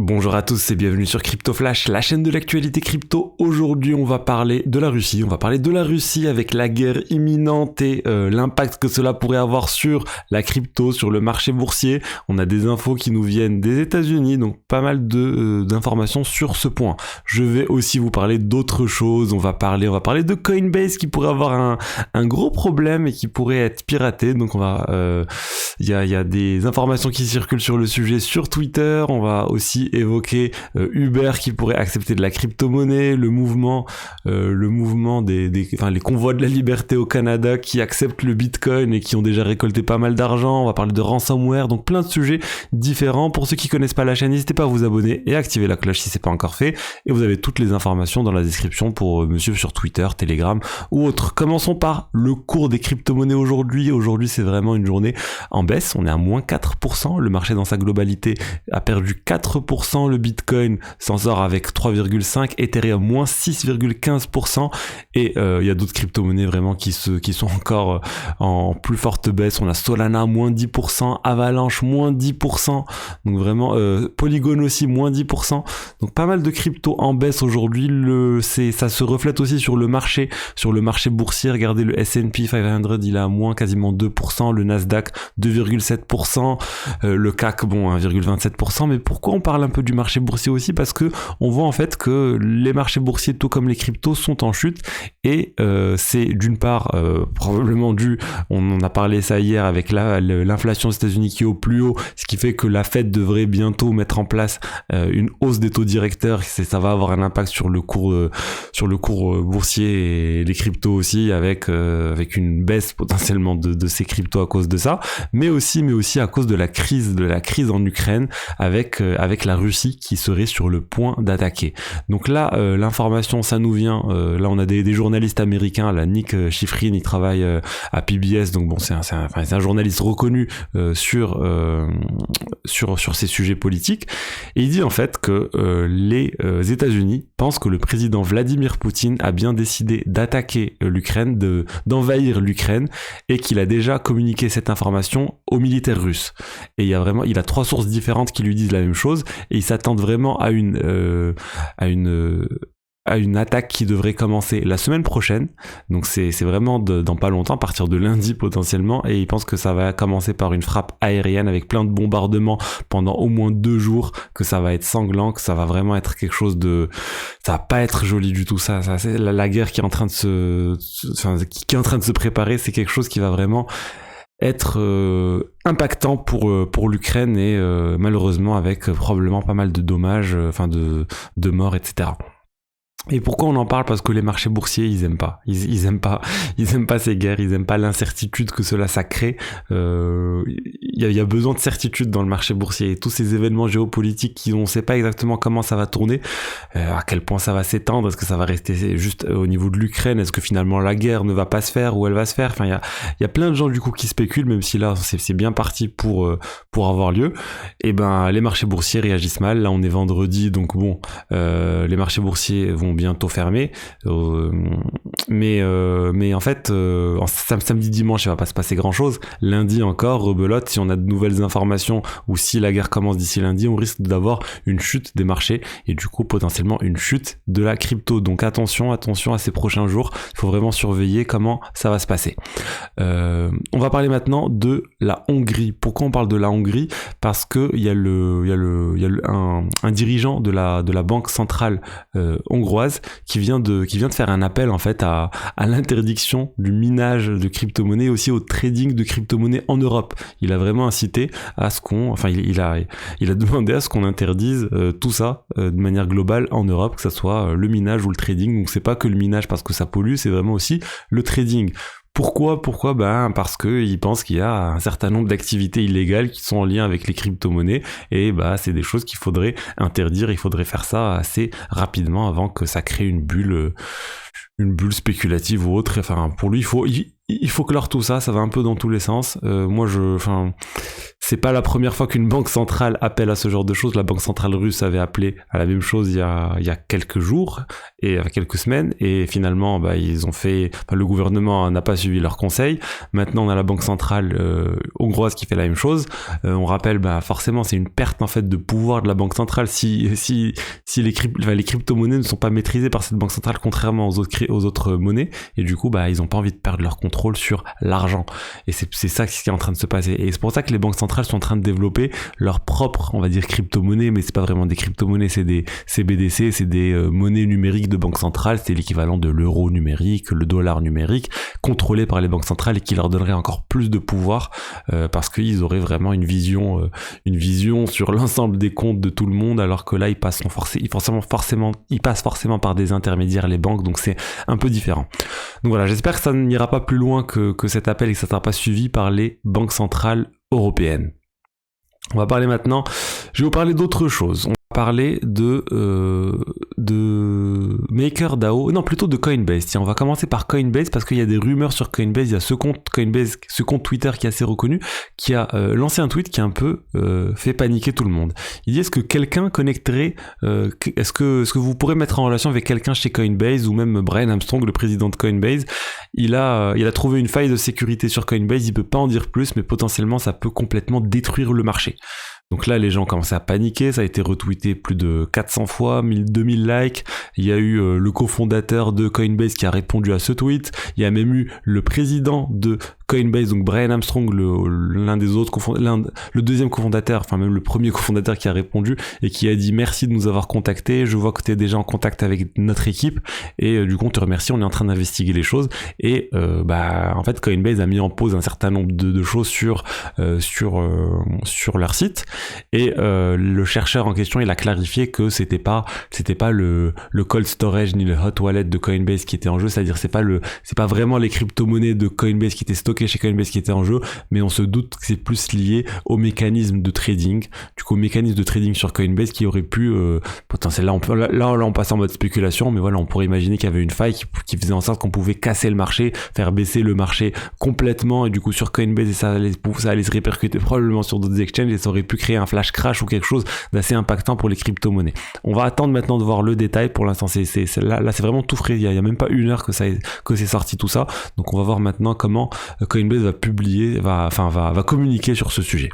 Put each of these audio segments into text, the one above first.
Bonjour à tous et bienvenue sur Crypto Flash, la chaîne de l'actualité crypto. Aujourd'hui, on va parler de la Russie. On va parler de la Russie avec la guerre imminente et l'impact que cela pourrait avoir sur la crypto, sur le marché boursier. On a des infos qui nous viennent des États-Unis, donc pas mal d'informations sur ce point. Je vais aussi vous parler d'autres choses. On va parler de Coinbase qui pourrait avoir un gros problème et qui pourrait être piraté. Donc il y a des informations qui circulent sur le sujet sur Twitter. On va aussi évoquer Uber qui pourrait accepter de la crypto-monnaie, le mouvement les convois de la liberté au Canada qui acceptent le Bitcoin et qui ont déjà récolté pas mal d'argent. On va parler de ransomware, donc plein de sujets différents. Pour ceux qui connaissent pas la chaîne, n'hésitez pas à vous abonner et activer la cloche si c'est pas encore fait. Et vous avez toutes les informations dans la description pour me suivre sur Twitter, Telegram ou autre. Commençons par le cours des crypto-monnaies aujourd'hui. Aujourd'hui, c'est vraiment une journée en baisse. On est à moins 4%. Le marché dans sa globalité a perdu 4%. Le Bitcoin s'en sort avec 3,5%, Ethereum moins 6,15%, et il y a d'autres crypto-monnaies vraiment qui sont encore en plus forte baisse. On a Solana moins 10%, Avalanche moins 10%, donc vraiment Polygon aussi moins 10%, donc pas mal de cryptos en baisse aujourd'hui. Ça se reflète aussi sur le marché boursier. Regardez le S&P 500, il a moins quasiment 2%, le Nasdaq 2,7%, le CAC 1,27%. Mais pourquoi on parle un peu du marché boursier aussi? Parce que on voit en fait que les marchés boursiers, tout comme les cryptos, sont en chute, et c'est d'une part probablement dû, on en a parlé ça hier, avec l'inflation aux États-Unis qui est au plus haut, ce qui fait que la Fed devrait bientôt mettre en place une hausse des taux directeurs. Ça va avoir un impact sur le cours boursier et les cryptos aussi, avec une baisse potentiellement de ces cryptos à cause de ça, mais aussi à cause de la crise en Ukraine, avec la Russie qui serait sur le point d'attaquer. Donc là, l'information, ça nous vient, là on a des journalistes américains, là Nick Schifrin, il travaille à PBS, donc bon, c'est un journaliste reconnu sur ces sujets politiques, et il dit en fait que les États-Unis pensent que le président Vladimir Poutine a bien décidé d'attaquer l'Ukraine, d'envahir l'Ukraine, et qu'il a déjà communiqué cette information aux militaires russes. Et il a 3 sources différentes qui lui disent la même chose, et ils s'attendent vraiment à une attaque qui devrait commencer la semaine prochaine. Donc c'est vraiment dans pas longtemps, à partir de lundi potentiellement, et ils pensent que ça va commencer par une frappe aérienne avec plein de bombardements pendant au moins 2 jours, que ça va être sanglant, que ça va vraiment être quelque chose ça va pas être joli du tout. Ça c'est la guerre qui est en train de qui est en train de se préparer. C'est quelque chose qui va vraiment être impactant pour l'Ukraine, et malheureusement avec probablement pas mal de dommages, de morts, etc. Et pourquoi on en parle? Parce que les marchés boursiers, ils aiment pas ces guerres, ils aiment pas l'incertitude que ça crée. Il y a besoin de certitude dans le marché boursier, et tous ces événements géopolitiques on sait pas exactement comment ça va tourner, à quel point ça va s'étendre, est-ce que ça va rester juste au niveau de l'Ukraine, est-ce que finalement la guerre ne va pas se faire, ou elle va se faire. Enfin, il y a plein de gens du coup qui spéculent, même si là c'est bien parti pour avoir lieu. Et ben les marchés boursiers réagissent mal. Là on est vendredi, donc bon, les marchés boursiers vont bientôt fermer, mais en fait samedi dimanche il va pas se passer grand chose. Lundi encore, rebelote, si on a de nouvelles informations, ou si la guerre commence d'ici lundi, on risque d'avoir une chute des marchés, et du coup potentiellement une chute de la crypto. Donc attention à ces prochains jours, il faut vraiment surveiller comment ça va se passer. On va parler maintenant de la Hongrie. Pourquoi on parle de la Hongrie? Parce que il y a un dirigeant de la banque centrale hongroise qui vient de faire un appel en fait à l'interdiction du minage de crypto-monnaies, aussi au trading de crypto-monnaies en Europe. Il a vraiment incité à ce il a demandé à ce qu'on interdise tout ça de manière globale en Europe, que ça soit le minage ou le trading. Donc c'est pas que le minage parce que ça pollue, c'est vraiment aussi le trading. Pourquoi? Parce que ils pensent qu'il y a un certain nombre d'activités illégales qui sont en lien avec les crypto-monnaies, et c'est des choses qu'il faudrait interdire. Il faudrait faire ça assez rapidement avant que ça crée une bulle une bulle spéculative ou autre. Enfin, pour lui, il faut clore tout ça. Ça va un peu dans tous les sens. C'est pas la première fois qu'une banque centrale appelle à ce genre de choses. La banque centrale russe avait appelé à la même chose il y a quelques jours et quelques semaines. Et finalement, le gouvernement n'a pas suivi leurs conseils. Maintenant, on a la banque centrale hongroise qui fait la même chose. On rappelle, forcément, c'est une perte en fait de pouvoir de la banque centrale si les crypto-monnaies ne sont pas maîtrisées par cette banque centrale, contrairement aux autres monnaies. Et du coup, ils ont pas envie de perdre leur contrôle sur l'argent. Et c'est ça qui est en train de se passer. Et c'est pour ça que les banques centrales sont en train de développer leur propre, on va dire, crypto-monnaie, mais c'est pas vraiment des crypto-monnaies, c'est des CBDC, c'est des monnaies numériques de banque centrale. C'est l'équivalent de l'euro numérique, le dollar numérique, contrôlé par les banques centrales et qui leur donnerait encore plus de pouvoir parce qu'ils auraient vraiment une vision sur l'ensemble des comptes de tout le monde, alors que là ils passent forcément par des intermédiaires, les banques, donc c'est un peu différent. Donc voilà, j'espère que ça n'ira pas plus loin que cet appel et que ça ne sera pas suivi par les banques centrales européennes. On va parler maintenant, je vais vous parler d'autre chose. On va parler de MakerDAO, non plutôt de Coinbase. Tiens, on va commencer par Coinbase parce qu'il y a des rumeurs sur Coinbase. Il y a ce compte Coinbase, ce compte Twitter qui est assez reconnu, qui a lancé un tweet qui a un peu fait paniquer tout le monde. Il dit, est-ce que quelqu'un connecterait, est-ce que vous pourrez mettre en relation avec quelqu'un chez Coinbase, ou même Brian Armstrong, le président de Coinbase. Il a trouvé une faille de sécurité sur Coinbase. Il peut pas en dire plus, mais potentiellement ça peut complètement détruire le marché. Donc là, les gens commençaient à paniquer, ça a été retweeté plus de 400 fois, 2000 likes. Il y a eu le cofondateur de Coinbase qui a répondu à ce tweet. Il y a même eu le président de Coinbase, donc Brian Armstrong, le deuxième cofondateur, enfin même le premier cofondateur qui a répondu et qui a dit merci de nous avoir contactés. Je vois que tu es déjà en contact avec notre équipe et du coup on te remercie, on est en train d'investiguer les choses. Et en fait Coinbase a mis en pause un certain nombre de choses sur leur site. Et le chercheur en question, il a clarifié que c'était pas le cold storage ni le hot wallet de Coinbase qui était en jeu, c'est-à-dire c'est pas vraiment les crypto-monnaies de Coinbase qui étaient stockées chez Coinbase qui étaient en jeu, mais on se doute que c'est plus lié au mécanisme de trading, du coup au mécanisme de trading sur Coinbase qui aurait pu potentiellement, là on passe en mode spéculation, mais voilà, on pourrait imaginer qu'il y avait une faille qui faisait en sorte qu'on pouvait casser le marché, faire baisser le marché complètement, et du coup sur Coinbase, et ça allait se répercuter probablement sur d'autres exchanges, et ça aurait pu créer un flash crash ou quelque chose d'assez impactant pour les crypto-monnaies. On va attendre maintenant de voir le détail. Pour l'instant, là c'est vraiment tout frais. Il y a même pas une heure que c'est sorti tout ça. Donc on va voir maintenant comment Coinbase va communiquer sur ce sujet.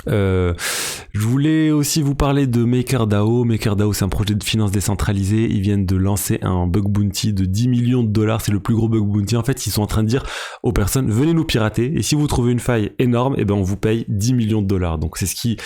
Je voulais aussi vous parler de MakerDAO. MakerDAO, c'est un projet de finance décentralisée. Ils viennent de lancer un bug bounty de 10 millions de dollars. C'est le plus gros bug bounty. En fait, ils sont en train de dire aux personnes, venez nous pirater. Et si vous trouvez une faille énorme, on vous paye 10 millions de dollars. Donc c'est ce qui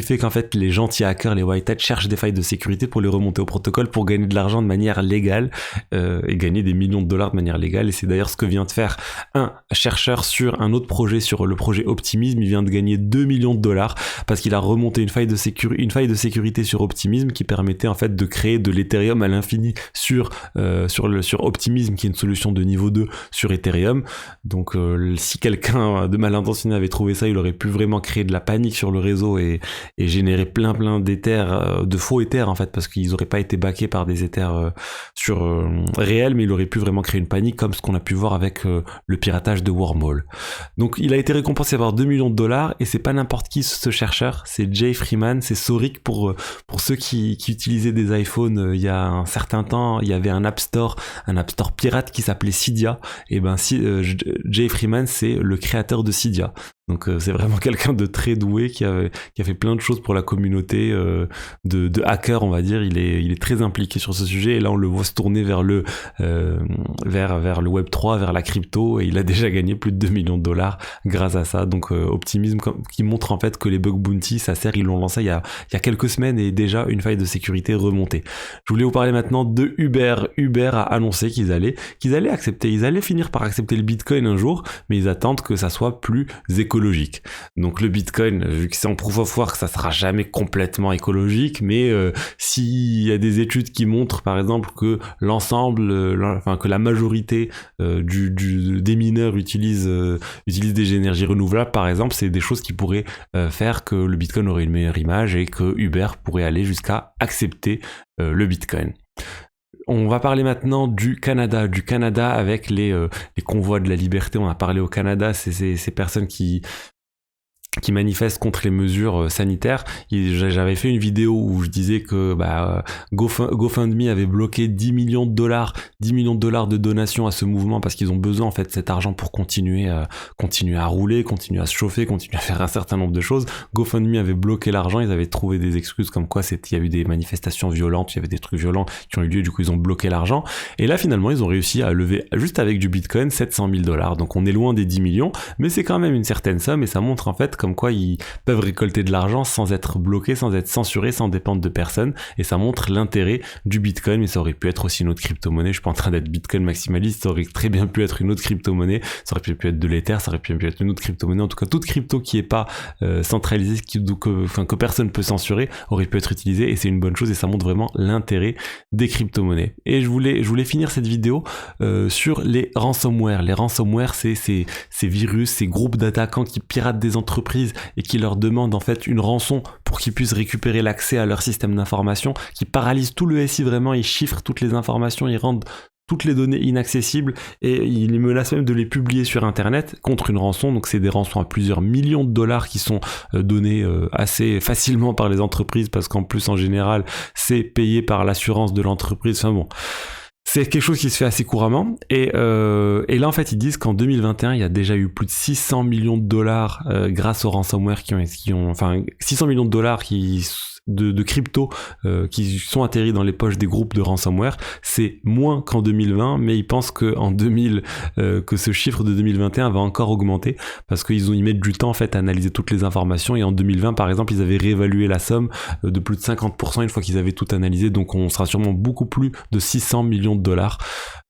fait qu'en fait, les gentils hackers, les white hats, cherchent des failles de sécurité pour les remonter au protocole pour gagner de l'argent de manière légale et gagner des millions de dollars de manière légale. Et c'est d'ailleurs ce que vient de faire un chercheur sur un autre projet, sur le projet Optimism. Il vient de gagner 2 millions de dollars parce qu'il a remonté une faille de sécurité sur Optimism qui permettait en fait de créer de l'Ethereum à l'infini sur Optimism, qui est une solution de niveau 2 sur Ethereum. Donc si quelqu'un de mal intentionné avait trouvé ça, il aurait pu vraiment créer de la panique sur le réseau et générer plein d'Ethers, de faux Ethers en fait, parce qu'ils n'auraient pas été backés par des Ethers réels, mais il aurait pu vraiment créer une panique comme ce qu'on a pu voir avec le piratage de Wormhole. Donc il a été récompensé par 2 millions de dollars, et c'est pas n'importe qui ce chercheur, c'est Jay Freeman, c'est Soric pour ceux qui utilisaient des iPhones il y a un certain temps. Il y avait un App Store pirate qui s'appelait Cydia, et Jay Freeman, c'est le créateur de Cydia. Donc c'est vraiment quelqu'un de très doué qui a fait plein de choses pour la communauté de hackers, on va dire. Il est très impliqué sur ce sujet, et là on le voit se tourner vers le Web 3, vers la crypto, et il a déjà gagné plus de 2 millions de dollars grâce à ça. Donc Optimism qui montre en fait que les bug bounty, ça sert. Ils l'ont lancé il y a quelques semaines et déjà une faille de sécurité remontée. Je voulais vous parler maintenant de Uber. Uber a annoncé qu'ils allaient finir par accepter le Bitcoin un jour, mais ils attendent que ça soit plus écologique. Donc le Bitcoin, vu que c'est en proof of work, ça sera jamais complètement écologique, mais s'il y a des études qui montrent par exemple que que la majorité des mineurs utilisent des énergies renouvelables par exemple, c'est des choses qui pourraient faire que le Bitcoin aurait une meilleure image et que Uber pourrait aller jusqu'à accepter le Bitcoin. on va parler maintenant du Canada avec les convois de la liberté. On a parlé au Canada, c'est ces personnes qui manifestent contre les mesures sanitaires. J'avais fait une vidéo où je disais que GoFundMe avait bloqué 10 millions de dollars de donations à ce mouvement parce qu'ils ont besoin en fait de cet argent pour continuer à rouler, continuer à se chauffer, continuer à faire un certain nombre de choses. GoFundMe avait bloqué l'argent, ils avaient trouvé des excuses comme quoi il y a eu des manifestations violentes, il y avait des trucs violents qui ont eu lieu, du coup ils ont bloqué l'argent. Et là finalement ils ont réussi à lever juste avec du Bitcoin 700 000 $. Donc on est loin des 10 millions, mais c'est quand même une certaine somme et ça montre en fait comme quoi ils peuvent récolter de l'argent sans être bloqués, sans être censurés, sans dépendre de personne, et ça montre l'intérêt du Bitcoin. Mais ça aurait pu être aussi une autre crypto-monnaie. Je suis pas en train d'être Bitcoin maximaliste, ça aurait très bien pu être une autre crypto-monnaie, ça aurait pu être de l'Ether, ça aurait pu être une autre crypto-monnaie. En tout cas, toute crypto qui est pas centralisée, que personne peut censurer, aurait pu être utilisée, et c'est une bonne chose, et ça montre vraiment l'intérêt des crypto-monnaies. Et je voulais finir cette vidéo sur les ransomware. Les ransomware, c'est ces virus, ces groupes d'attaquants qui piratent des entreprises et qui leur demandent en fait une rançon pour qu'ils puissent récupérer l'accès à leur système d'information, qui paralysent tout le SI vraiment, ils chiffrent toutes les informations, ils rendent toutes les données inaccessibles et ils menacent même de les publier sur internet contre une rançon. Donc c'est des rançons à plusieurs millions de dollars qui sont donnés assez facilement par les entreprises, parce qu'en plus en général c'est payé par l'assurance de l'entreprise. Enfin bon, c'est quelque chose qui se fait assez couramment, et là en fait ils disent qu'en 2021 il y a déjà eu plus de 600 millions de dollars grâce aux ransomware qui ont enfin 600 millions de dollars de crypto qui sont atterris dans les poches des groupes de ransomware. C'est moins qu'en 2020, mais ils pensent que ce chiffre de 2021 va encore augmenter, parce qu'ils mettent du temps en fait à analyser toutes les informations, et en 2020 par exemple ils avaient réévalué la somme de plus de 50% une fois qu'ils avaient tout analysé. Donc on sera sûrement beaucoup plus de 600 millions de dollars.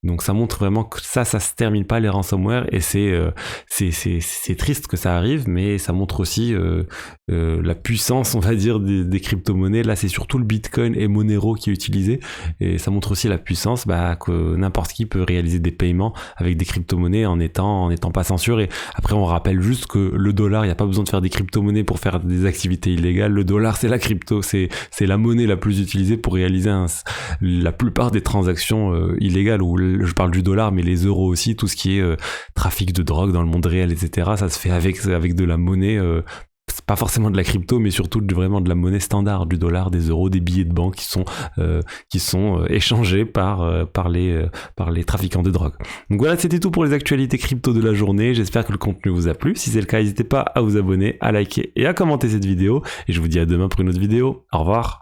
Donc ça montre vraiment que ça se termine pas, les ransomware, et c'est triste que ça arrive, mais ça montre aussi la puissance, on va dire, des crypto-monnaies. Là c'est surtout le Bitcoin et Monero qui est utilisé, et ça montre aussi la puissance que n'importe qui peut réaliser des paiements avec des crypto-monnaies en étant pas censuré. Après on rappelle juste que le dollar, il n'y a pas besoin de faire des crypto-monnaies pour faire des activités illégales. Le dollar c'est la crypto, c'est la monnaie la plus utilisée pour réaliser la plupart des transactions illégales, ou je parle du dollar, mais les euros aussi, tout ce qui est trafic de drogue dans le monde réel, etc. Ça se fait avec de la monnaie, c'est pas forcément de la crypto, mais surtout vraiment de la monnaie standard, du dollar, des euros, des billets de banque qui sont échangés par les trafiquants de drogue. Donc voilà, c'était tout pour les actualités crypto de la journée. J'espère que le contenu vous a plu. Si c'est le cas, n'hésitez pas à vous abonner, à liker et à commenter cette vidéo. Et je vous dis à demain pour une autre vidéo. Au revoir.